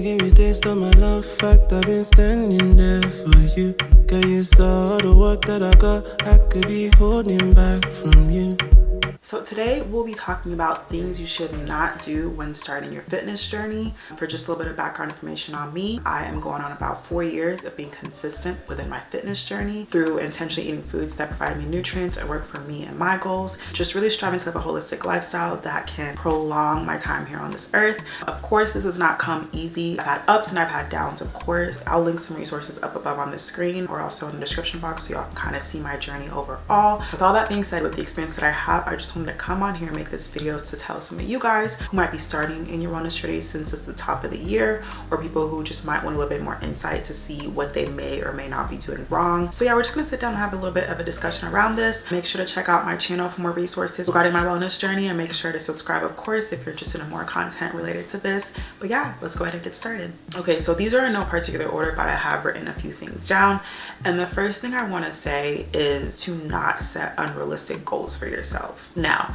give you taste of my love fact. I've been standing there for you. Girl, you saw all the work that I got. I could be holding back from you. So today we'll be talking about things you should not do when starting your fitness journey. For just a little bit of background information on me, I am going on about 4 years of being consistent within my fitness journey through intentionally eating foods that provide me nutrients and work for me and my goals. Just really striving to live a holistic lifestyle that can prolong my time here on this earth. Of course, this has not come easy. I've had ups and I've had downs, of course. I'll link some resources up above on the screen or also in the description box so y'all can kind of see my journey overall. With all that being said, with the experience that I have, I just wanted to come on here and make this video to tell some of you guys who might be starting in your wellness journey since it's the top of the year, or people who just might want a little bit more insight to see what they may or may not be doing wrong. So yeah, we're just gonna sit down and have a little bit of a discussion around this. Make sure to check out my channel for more resources regarding my wellness journey, and make sure to subscribe, of course, if you're interested in more content related to this. But yeah, let's go ahead and get started. Okay, so these are in no particular order, but I have written a few things down. And the first thing I want to say is to not set unrealistic goals for yourself. Now,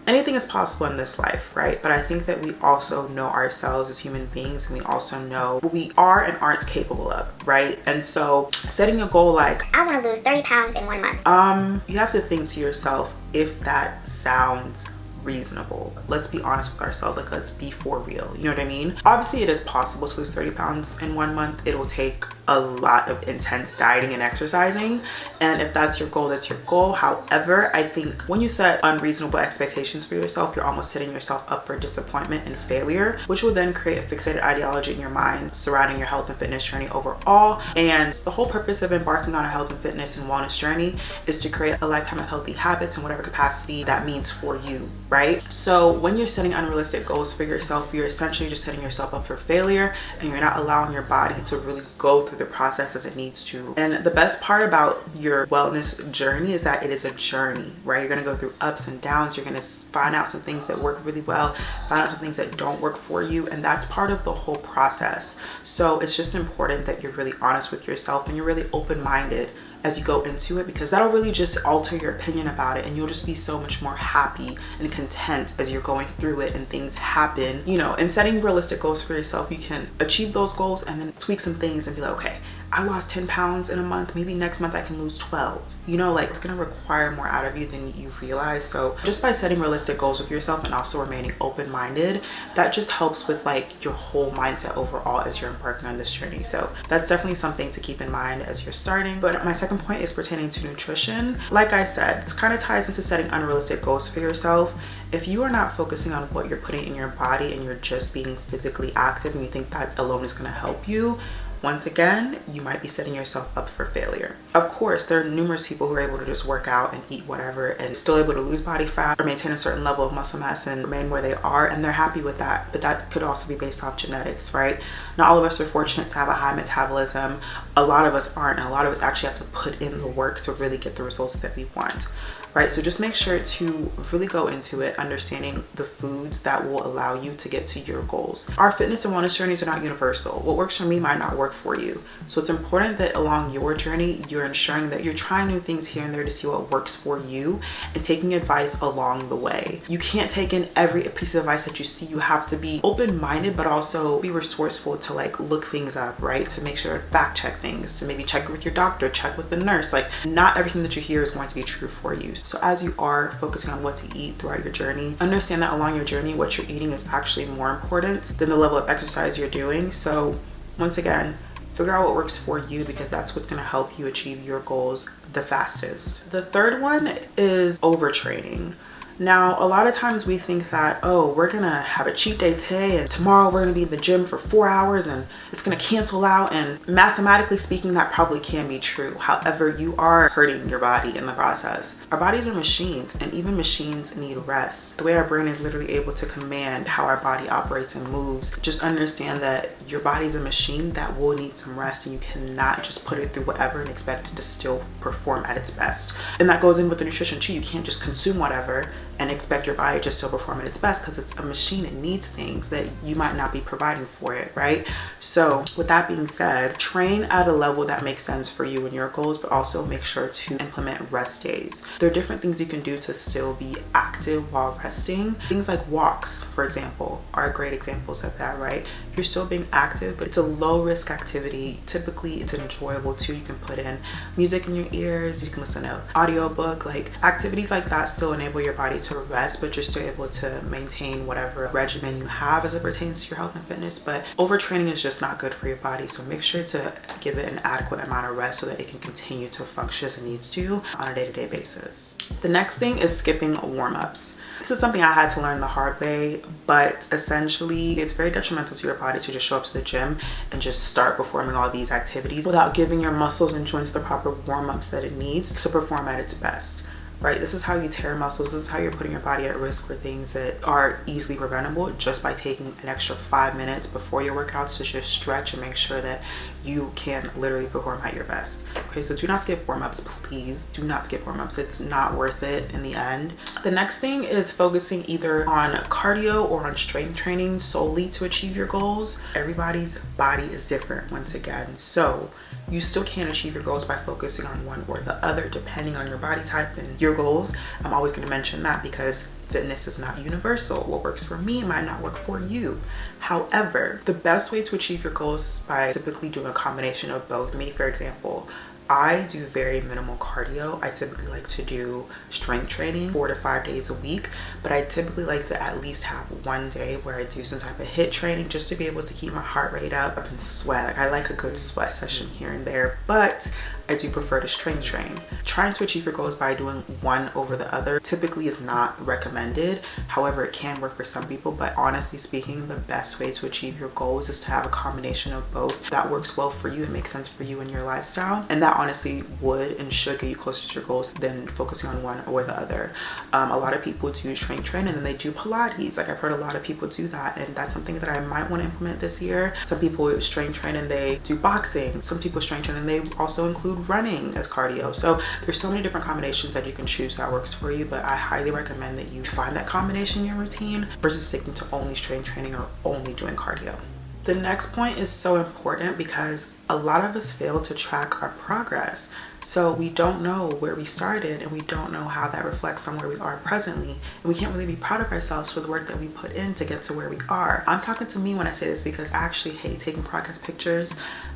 anything is possible in this life, right? But I think that we also know ourselves as human beings, and we also know what we are and aren't capable of, right? And so setting a goal like, I want to lose 30 pounds in 1 month. You have to think to yourself if that sounds reasonable. Let's be honest with ourselves. Like, let's be for real. You know what I mean? Obviously, it is possible to lose 30 pounds in 1 month. It will take a lot of intense dieting and exercising. And if that's your goal, that's your goal. However, I think when you set unreasonable expectations for yourself, you're almost setting yourself up for disappointment and failure, which will then create a fixated ideology in your mind surrounding your health and fitness journey overall. And the whole purpose of embarking on a health and fitness and wellness journey is to create a lifetime of healthy habits in whatever capacity that means for you, right? So when you're setting unrealistic goals for yourself, you're essentially just setting yourself up for failure, and you're not allowing your body to really go through the process as it needs to. And the best part about your wellness journey is that it is a journey, right? You're going to go through ups and downs. You're going to find out some things that work really well, find out some things that don't work for you, and that's part of the whole process. So it's just important that you're really honest with yourself and you're really open-minded as you go into it, because that'll really just alter your opinion about it, and you'll just be so much more happy and content as you're going through it and things happen, you know. And setting realistic goals for yourself, you can achieve those goals and then tweak some things and be like, okay, I lost 10 pounds in a month, maybe next month I can lose 12. You know, like, it's gonna require more out of you than you realize. So just by setting realistic goals with yourself and also remaining open-minded, that just helps with like your whole mindset overall as you're embarking on this journey. So that's definitely something to keep in mind as you're starting. But my second point is pertaining to nutrition. Like I said, this kind of ties into setting unrealistic goals for yourself. If you are not focusing on what you're putting in your body and you're just being physically active and you think that alone is going to help you, once again, you might be setting yourself up for failure. Of course, there are numerous people who are able to just work out and eat whatever and still able to lose body fat or maintain a certain level of muscle mass and remain where they are, and they're happy with that. But that could also be based off genetics, right? Not all of us are fortunate to have a high metabolism. A lot of us aren't, and a lot of us actually have to put in the work to really get the results that we want. Right, so just make sure to really go into it understanding the foods that will allow you to get to your goals. Our fitness and wellness journeys are not universal. What works for me might not work for you. So it's important that along your journey, you're ensuring that you're trying new things here and there to see what works for you and taking advice along the way. You can't take in every piece of advice that you see. You have to be open-minded, but also be resourceful to like look things up, right? To make sure to fact check things, to maybe check with your doctor, check with the nurse. Like, not everything that you hear is going to be true for you. So as you are focusing on what to eat throughout your journey, understand that along your journey, what you're eating is actually more important than the level of exercise you're doing. So once again, figure out what works for you, because that's what's going to help you achieve your goals the fastest. The third one is overtraining. Now, a lot of times we think that, oh, we're gonna have a cheat day today and tomorrow we're gonna be in the gym for 4 hours and it's gonna cancel out, and mathematically speaking, that probably can be true. However, you are hurting your body in the process. Our bodies are machines, and even machines need rest. The way our brain is literally able to command how our body operates and moves, just understand that your body's a machine that will need some rest, and you cannot just put it through whatever and expect it to still perform at its best. And that goes in with the nutrition too. You can't just consume whatever and expect your body just to perform at its best, because it's a machine. It needs things that you might not be providing for it, right? So with that being said, train at a level that makes sense for you and your goals, but also make sure to implement rest days. There are different things you can do to still be active while resting. Things like walks, for example, are great examples of that, right? You're still being active, but it's a low risk activity. Typically it's enjoyable too. You can put in music in your ears, you can listen to an audiobook. Like, activities like that still enable your body to rest, but you're still able to maintain whatever regimen you have as it pertains to your health and fitness. But overtraining is just not good for your body, so make sure to give it an adequate amount of rest so that it can continue to function as it needs to on a day-to-day basis. The next thing is skipping warm-ups. This is something I had to learn the hard way, but essentially it's very detrimental to your body to just show up to the gym and just start performing all these activities without giving your muscles and joints the proper warm-ups that it needs to perform at its best. Right? This is how you tear muscles. This is how you're putting your body at risk for things that are easily preventable, just by taking an extra 5 minutes before your workouts to just stretch and make sure that you can literally perform at your best. Okay, so do not skip warm-ups, please. Do not skip warm-ups. It's not worth it in the end. The next thing is focusing either on cardio or on strength training solely to achieve your goals. Everybody's body is different, once again. So you still can achieve your goals by focusing on one or the other, depending on your body type and your goals. I'm always going to mention that because fitness is not universal. What works for me might not work for you. However, the best way to achieve your goals is by typically doing a combination of both. Me, for example, I do very minimal cardio. I typically like to do strength training 4 to 5 days a week, but I typically like to at least have one day where I do some type of HIIT training just to be able to keep my heart rate up and sweat. Like, I like a good sweat session here and there, but I do prefer to strength train. Trying to achieve your goals by doing one over the other typically is not recommended. However, it can work for some people, but honestly speaking, the best way to achieve your goals is to have a combination of both that works well for you and makes sense for you and your lifestyle. And that honestly would and should get you closer to your goals than focusing on one or the other. A lot of people do strength train and then they do Pilates. Like, I've heard a lot of people do that, and that's something that I might want to implement this year. Some people strength train and they do boxing. Some people strength train and they also include running as cardio. So there's so many different combinations that you can choose that works for you, but I highly recommend that you find that combination in your routine versus sticking to only strength training or only doing cardio. The next point is so important because a lot of us fail to track our progress. So we don't know where we started and we don't know how that reflects on where we are presently. And we can't really be proud of ourselves for the work that we put in to get to where we are. I'm talking to me when I say this because I actually hate taking progress pictures.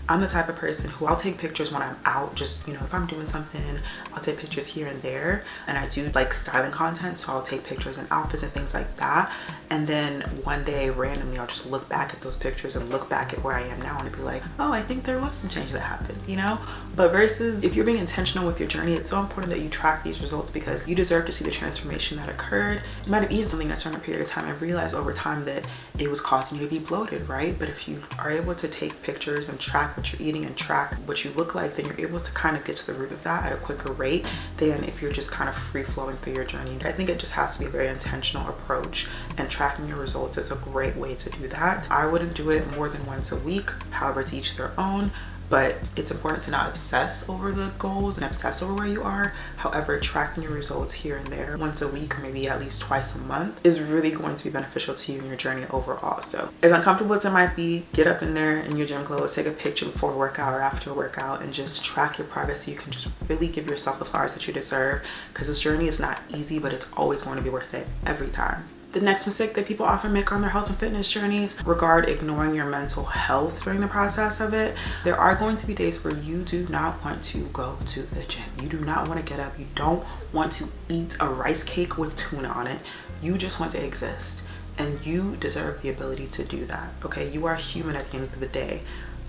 I'm the type of person who I'll take pictures when I'm out, just, you know, if I'm doing something, I'll take pictures here and there. And I do like styling content, so I'll take pictures and outfits and things like that. And then one day randomly, I'll just look back at those pictures and look back at where I am now and be like, oh, I think there was some change that happened, you know? But versus if you're being intentional with your journey, it's so important that you track these results because you deserve to see the transformation that occurred. You might have eaten something at a certain period of time and realized over time that it was causing you to be bloated, right? But if you are able to take pictures and track what you're eating and track what you look like, then you're able to kind of get to the root of that at a quicker rate than if you're just kind of free flowing through your journey. I think it just has to be a very intentional approach, and tracking your results is a great way to do that. I wouldn't do it more than once a week, however, to each their own. But it's important to not obsess over the goals and obsess over where you are. However, tracking your results here and there once a week or maybe at least twice a month is really going to be beneficial to you in your journey overall. So as uncomfortable as it might be, get up in there in your gym clothes, take a picture before a workout or after a workout, and just track your progress so you can just really give yourself the flowers that you deserve, because this journey is not easy, but it's always going to be worth it every time. The next mistake that people often make on their health and fitness journeys regard ignoring your mental health during the process of it. There are going to be days where you do not want to go to the gym. You do not want to get up. You don't want to eat a rice cake with tuna on it. You just want to exist. And you deserve the ability to do that. Okay, you are human at the end of the day.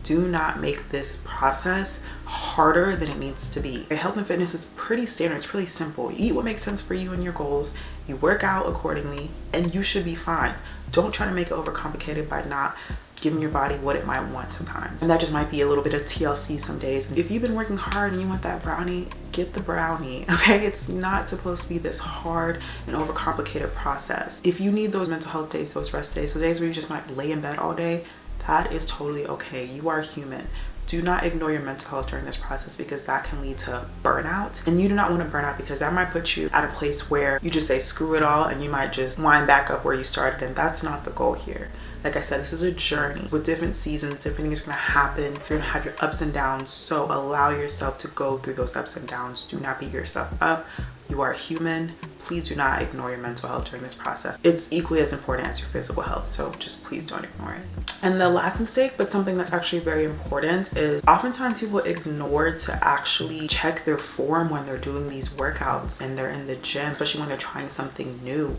Do not make this process harder than it needs to be. Health and fitness is pretty standard. It's pretty simple. You eat what makes sense for you and your goals. You work out accordingly, and you should be fine. Don't try to make it overcomplicated by not giving your body what it might want sometimes. And that just might be a little bit of TLC some days. If you've been working hard and you want that brownie, get the brownie, okay? It's not supposed to be this hard and overcomplicated process. If you need those mental health days, those rest days, those days where you just might lay in bed all day, that is totally okay. You are human. do not ignore your mental health during this process, because that can lead to burnout, and you do not want to burn out, because that might put you at a place where you just say screw it all and you might just wind back up where you started, and that's not the goal here. Like I said, this is a journey with different seasons. Different things are going to happen. You're going to have your ups and downs. So allow yourself to go through those ups and downs. Do not beat yourself up. You are human. Please do not ignore your mental health during this process. It's equally as important as your physical health. So just please don't ignore it. And the last mistake, but something that's actually very important, is oftentimes people ignore to actually check their form when they're doing these workouts and they're in the gym, especially when they're trying something new.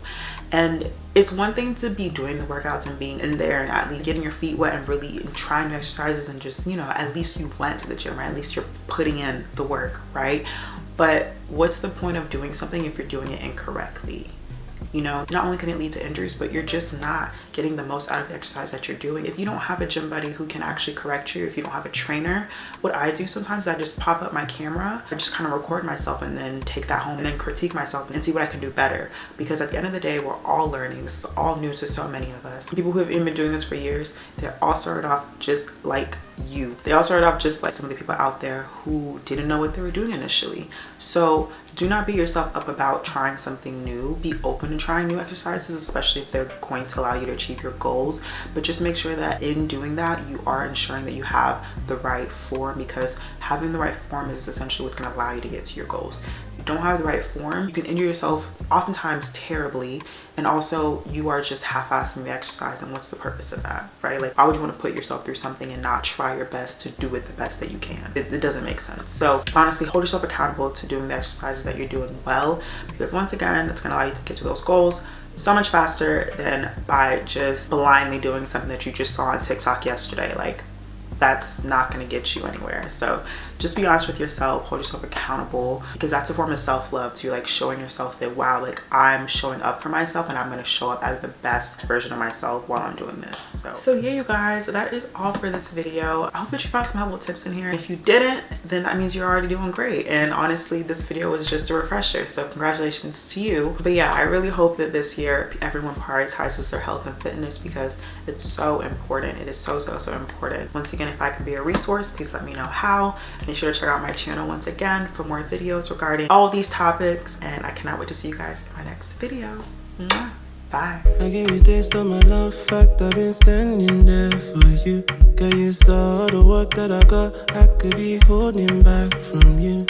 And it's one thing to be doing the workouts and being in there and at least getting your feet wet and really trying new exercises and just, you know, at least you went to the gym, right? At least you're putting in the work, right? But what's the point of doing something if you're doing it incorrectly? You know, not only can it lead to injuries, but you're just not getting the most out of the exercise that you're doing. If you don't have a gym buddy who can actually correct you, if you don't have a trainer, what I do sometimes is I just pop up my camera, I just kind of record myself and then take that home and then critique myself and see what I can do better. Because at the end of the day, we're all learning. This is all new to so many of us. People who have even been doing this for years, they all started off just like you. They all started off just like some of the people out there who didn't know what they were doing initially. So do not beat yourself up about trying something new. Be open to trying new exercises, especially if they're going to allow you to achieve your goals. But just make sure that in doing that, you are ensuring that you have the right form, because having the right form is essentially what's going to allow you to get to your goals. If you don't have the right form, you can injure yourself oftentimes terribly, and also you are just half-assing the exercise, and what's the purpose of that, right? Like, why would you want to put yourself through something and not try your best to do it the best that you can? It doesn't make sense. So honestly, hold yourself accountable to doing the exercises that you're doing well, because once again, it's going to allow you to get to those goals so much faster than by just blindly doing something that you just saw on TikTok yesterday. Like, that's not going to get you anywhere. So just be honest with yourself, hold yourself accountable, because that's a form of self-love too, like showing yourself that, wow, like I'm showing up for myself and I'm going to show up as the best version of myself while I'm doing this. So yeah, you guys, that is all for this video. I hope that you found some helpful tips in here. If you didn't, then that means you're already doing great. And honestly, this video was just a refresher, so congratulations to you. But yeah, I really hope that this year everyone prioritizes their health and fitness, because it's so important. It is so important. Once again, if I can be a resource, please let me know how. Make sure to check out my channel once again for more videos regarding all these topics, and I cannot wait to see you guys in my next video. Mwah. Bye. I gave you taste of my love, fact I've been standing there for you. Girl, you saw the work that I got, I could be holding back from you.